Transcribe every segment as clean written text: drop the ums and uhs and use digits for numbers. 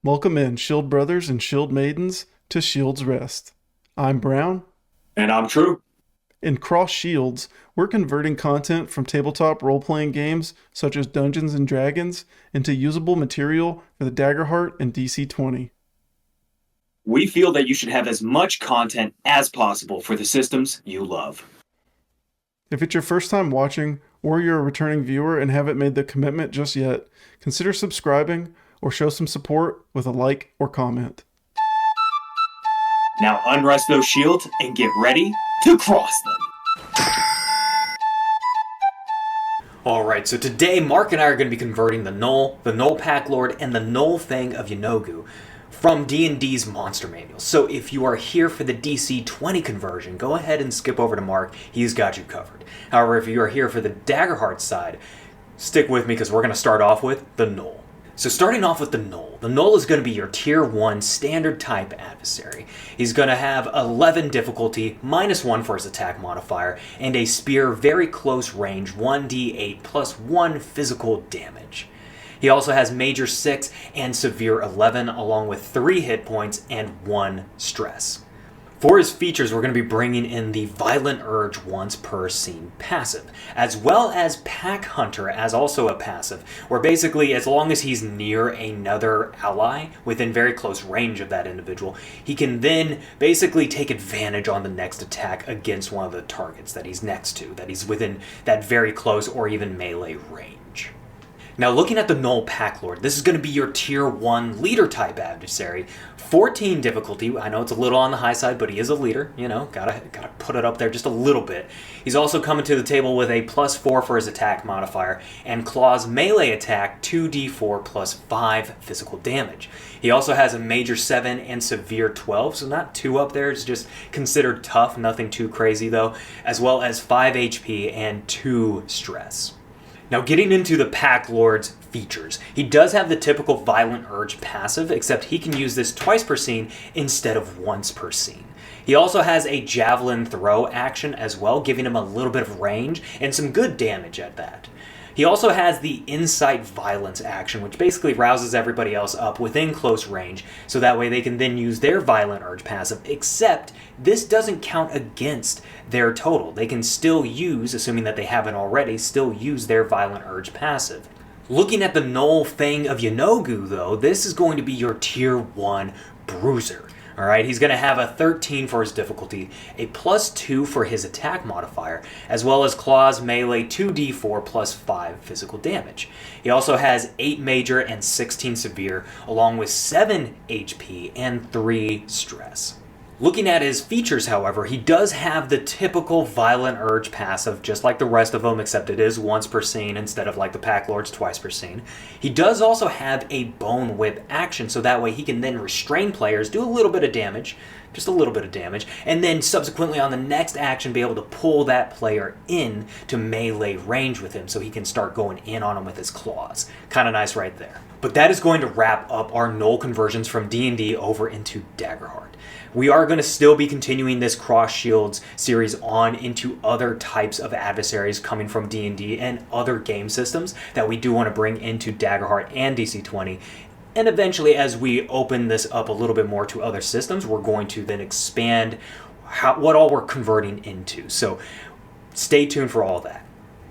Welcome in, Shield Brothers and Shield Maidens, to Shield's Rest. I'm Brown. And I'm True. In Cross Shields, we're converting content from tabletop role-playing games such as Dungeons & Dragons into usable material for the Daggerheart and DC20. We feel that you should have as much content as possible for the systems you love. If it's your first time watching, or you're a returning viewer and haven't made the commitment just yet, consider subscribing or show some support with a like or comment. Now unrest those shields and get ready to cross them. Alright, so today Mark and I are going to be converting the Gnoll Pack Lord, and the Gnoll Fang of Yeenoghu from D&D's Monster Manual. So if you are here for the DC20 conversion, go ahead and skip over to Mark. He's got you covered. However, if you are here for the Daggerheart side, stick with me because we're going to start off with the Gnoll. So starting off with the Gnoll is going to be your Tier 1 standard type adversary. He's going to have 11 difficulty, -1 for his attack modifier, and a spear very close range, 1d8 plus 1 physical damage. He also has Major 6 and Severe 11, along with 3 hit points and 1 stress. For his features, we're going to be bringing in the Violent Urge once per scene passive, as well as Pack Hunter as also a passive, where basically as long as he's near another ally within very close range of that individual, he can then basically take advantage on the next attack against one of the targets that he's next to, that he's within that very close or even melee range. Now looking at the Gnoll Pack Lord, this is going to be your Tier 1 leader type adversary. 14 difficulty, I know it's a little on the high side, but he is a leader, you know, gotta put it up there just a little bit. He's also coming to the table with a +4 for his attack modifier, and Claw's melee attack 2d4 plus 5 physical damage. He also has a Major 7 and Severe 12, so not too up there, it's just considered tough, nothing too crazy though, as well as 5 HP and 2 stress. Now getting into the Pack Lord's features, he does have the typical Violent Urge passive, except he can use this twice per scene instead of once per scene. He also has a Javelin Throw action as well, giving him a little bit of range and some good damage at that. He also has the Incite Violence action, which basically rouses everybody else up within close range, so that way they can then use their Violent Urge passive, except this doesn't count against their total. They can still use, assuming that they haven't already, still use their Violent Urge passive. Looking at the Gnoll Fang of Yeenoghu, though, this is going to be your Tier 1 Bruiser. Alright, he's going to have a 13 for his difficulty, a +2 for his attack modifier, as well as Claw's melee 2d4 plus 5 physical damage. He also has 8 major and 16 severe, along with 7 HP and 3 stress. Looking at his features, however, he does have the typical Violent Urge passive, just like the rest of them, except it is once per scene instead of like the Pack Lord's twice per scene. He does also have a Bone Whip action, so that way he can then restrain players, do a little bit of damage, just a little bit of damage, and then subsequently on the next action be able to pull that player in to melee range with him so he can start going in on him with his claws. Kind of nice right there. But that is going to wrap up our Gnoll conversions from D&D over into Daggerheart. We are going to still be continuing this Cross Shields series on into other types of adversaries coming from D&D and other game systems that we do want to bring into Daggerheart and DC20. And eventually, as we open this up a little bit more to other systems, we're going to then expand what all we're converting into. So stay tuned for all that.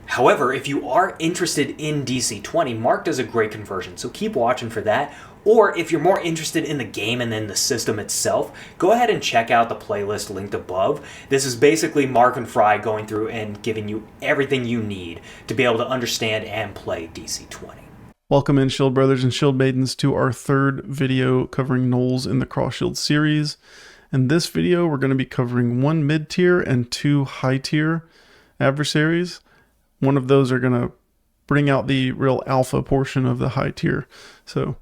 However, if you are interested in DC20, Mark does a great conversion, so keep watching for that. Or if you're more interested in the game and then the system itself, go ahead and check out the playlist linked above. This is basically Mark and Fry going through and giving you everything you need to be able to understand and play DC20. Welcome in, Shield Brothers and Shield Maidens, to our third video covering Gnolls in the Cross Shield series. In this video, we're going to be covering 1 mid-tier and 2 high-tier adversaries. One of those are going to bring out the real alpha portion of the high tier. So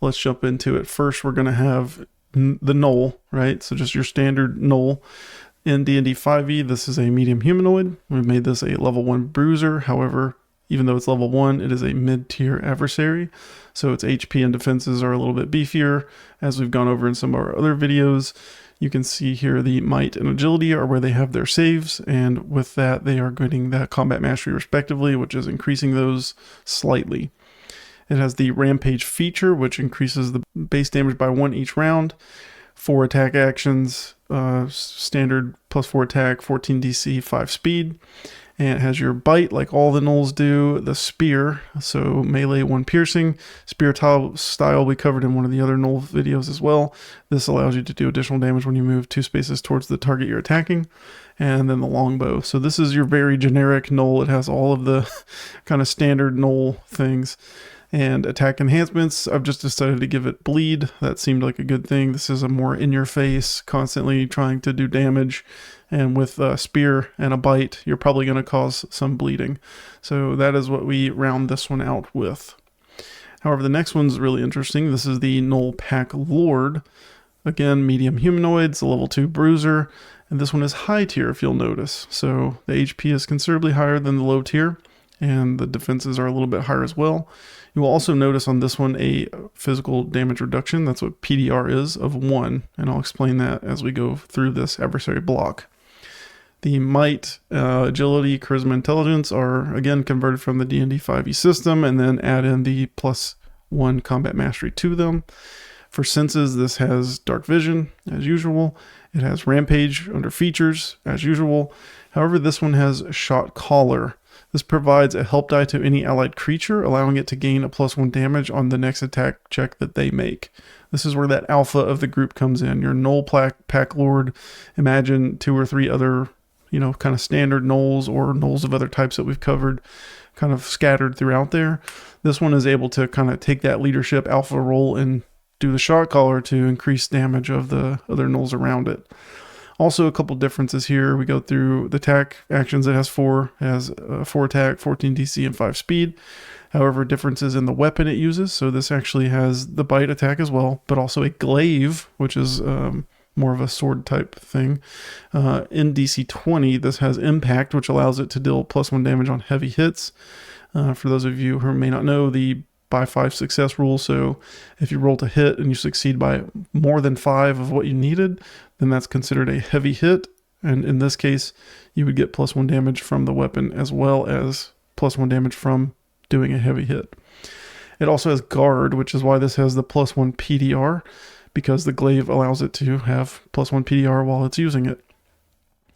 let's jump into it. First, we're going to have the Gnoll, right? So just your standard Gnoll. In D&D 5e, this is a medium humanoid. We've made this a level 1 bruiser. However, even though it's level 1, it is a mid-tier adversary. So its HP and defenses are a little bit beefier. As we've gone over in some of our other videos, you can see here the might and agility are where they have their saves, and with that they are getting that combat mastery respectively, which is increasing those slightly. It has the Rampage feature, which increases the base damage by 1 each round. 4 attack actions, standard +4 attack, 14 DC, 5 speed. And it has your bite, like all the Gnolls do, the spear, so melee 1 piercing. Spear style we covered in one of the other Gnoll videos as well. This allows you to do additional damage when you move 2 spaces towards the target you're attacking. And then the longbow. So this is your very generic Gnoll. It has all of the kind of standard Gnoll things. And attack enhancements, I've just decided to give it bleed. That seemed like a good thing. This is a more in-your-face, constantly trying to do damage. And with a spear and a bite, you're probably going to cause some bleeding. So that is what we round this one out with. However, the next one's really interesting. This is the Gnoll Pack Lord. Again, medium humanoids, a level 2 bruiser. And this one is high tier, if you'll notice. So the HP is considerably higher than the low tier. And the defenses are a little bit higher as well. You will also notice on this one a physical damage reduction. That's what PDR is, of 1. And I'll explain that as we go through this adversary block. The might, agility, charisma, intelligence are again converted from the D&D 5e system and then add in the +1 combat mastery to them. For senses, this has dark vision as usual. It has rampage under features as usual. However, this one has shot caller. This provides a help die to any allied creature, allowing it to gain a +1 damage on the next attack check that they make. This is where that alpha of the group comes in. Your Gnoll Pack Lord, imagine 2 or 3 other, kind of standard Gnolls or Gnolls of other types that we've covered, kind of scattered throughout there. This one is able to kind of take that leadership alpha role and do the shot caller to increase damage of the other Gnolls around it. Also, a couple differences here. We go through the attack actions. It has 4. It has 4 attack, 14 DC, and 5 speed. However, differences in the weapon it uses. So this actually has the bite attack as well, but also a glaive, which is more of a sword type thing. In DC20, this has impact, which allows it to deal +1 damage on heavy hits. For those of you who may not know, the by 5 success rule. So if you roll to hit and you succeed by more than 5 of what you needed, then that's considered a heavy hit. And in this case, you would get +1 damage from the weapon as well as +1 damage from doing a heavy hit. It also has guard, which is why this has the +1 PDR, because the glaive allows it to have +1 PDR while it's using it.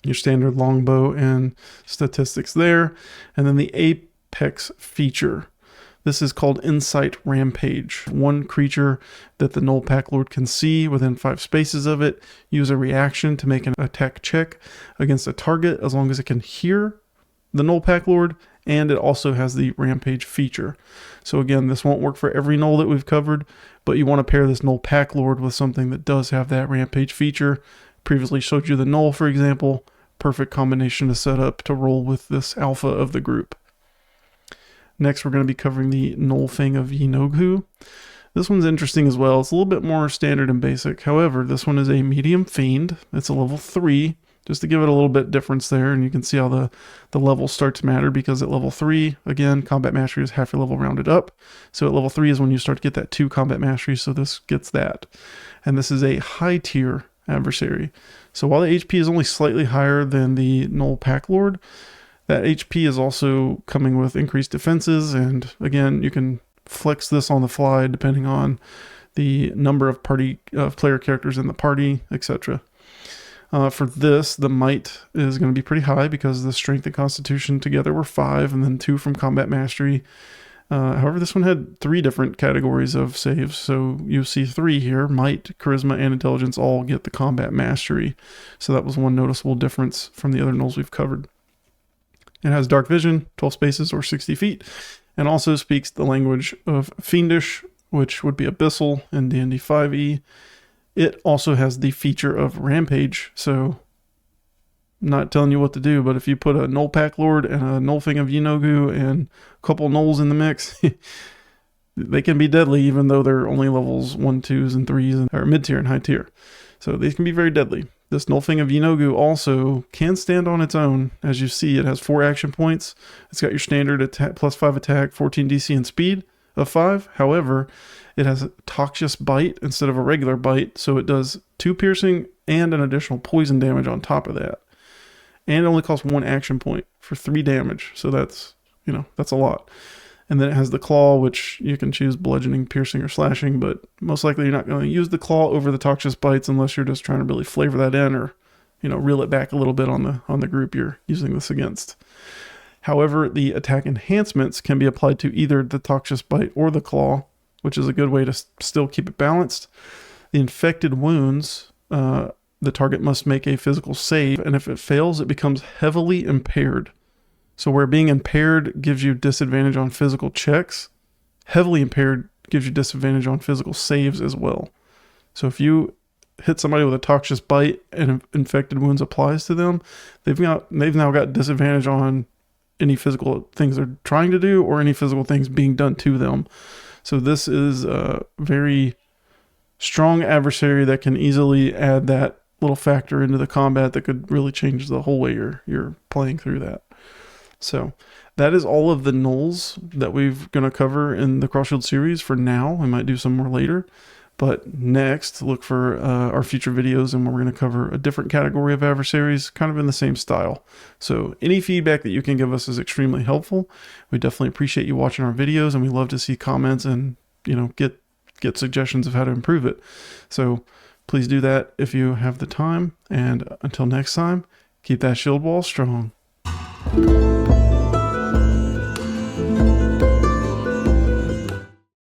Your standard longbow and statistics there. And then the apex feature. This is called Insight Rampage. 1 creature that the Gnoll Pack Lord can see within 5 spaces of it use a reaction to make an attack check against a target as long as it can hear the Gnoll Pack Lord, and it also has the Rampage feature. So again, this won't work for every Gnoll that we've covered, but you want to pair this Gnoll Pack Lord with something that does have that Rampage feature. Previously showed you the Gnoll, for example. Perfect combination to set up to roll with this alpha of the group. Next, we're going to be covering the Gnoll Fang of Yeenoghu. This one's interesting as well. It's a little bit more standard and basic. However, this one is a medium fiend. It's a level 3, just to give it a little bit difference there. And you can see how the levels start to matter, because at level 3, again, combat mastery is half your level rounded up. So at level 3 is when you start to get that 2 combat mastery. So this gets that. And this is a high tier adversary. So while the HP is only slightly higher than the Gnoll Pack Lord, that HP is also coming with increased defenses, and again, you can flex this on the fly depending on the number of player characters in the party, etc. For this, the might is going to be pretty high because the strength and constitution together were 5, and then 2 from combat mastery. However, this one had 3 different categories of saves, so you see 3 here. Might, charisma, and intelligence all get the combat mastery. So that was one noticeable difference from the other Gnolls we've covered. It has dark vision, 12 spaces or 60 feet, and also speaks the language of Fiendish, which would be Abyssal in D&D 5e. It also has the feature of Rampage, so I'm not telling you what to do, but if you put a Gnoll Pack Lord and a Gnoll Fang of Yeenoghu and a couple Gnolls in the mix, they can be deadly even though they're only levels 1, 2s, and 3s, or mid-tier and high tier. So they can be very deadly. This Gnoll Fang of Yeenoghu also can stand on its own. As you see, it has 4 action points. It's got your standard attack, +5 attack, 14 DC, and speed of 5. However, it has a Toxious Bite instead of a regular bite, so it does 2 piercing and an additional poison damage on top of that. And it only costs 1 action point for 3 damage, so that's a lot. And then it has the claw, which you can choose bludgeoning, piercing, or slashing, but most likely you're not going to use the claw over the Toxic Bites unless you're just trying to really flavor that in, or, you know, reel it back a little bit on the group you're using this against. However, the attack enhancements can be applied to either the Toxic Bite or the claw, which is a good way to still keep it balanced. The infected wounds, the target must make a physical save, and if it fails, it becomes heavily impaired. So where being impaired gives you disadvantage on physical checks, heavily impaired gives you disadvantage on physical saves as well. So if you hit somebody with a Toxic Bite and infected wounds applies to them, they've now got disadvantage on any physical things they're trying to do or any physical things being done to them. So this is a very strong adversary that can easily add that little factor into the combat that could really change the whole way you're playing through that. So that is all of the Gnolls that we're going to cover in the Cross Shield series for now. We might do some more later. But next, look for our future videos, and we're going to cover a different category of adversaries, kind of in the same style. So any feedback that you can give us is extremely helpful. We definitely appreciate you watching our videos, and we love to see comments and, you know, get suggestions of how to improve it. So please do that if you have the time. And until next time, keep that shield wall strong.